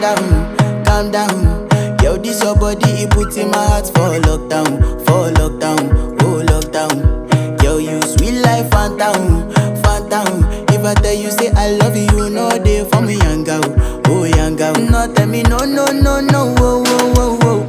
calm down. Yo, this your body, it puts in my heart for lockdown, oh lockdown. Yo, you sweet life, phantom, phantom. If I tell you say I love you, you know they for me young girl, oh young girl. No tell me no, oh, oh, oh, oh.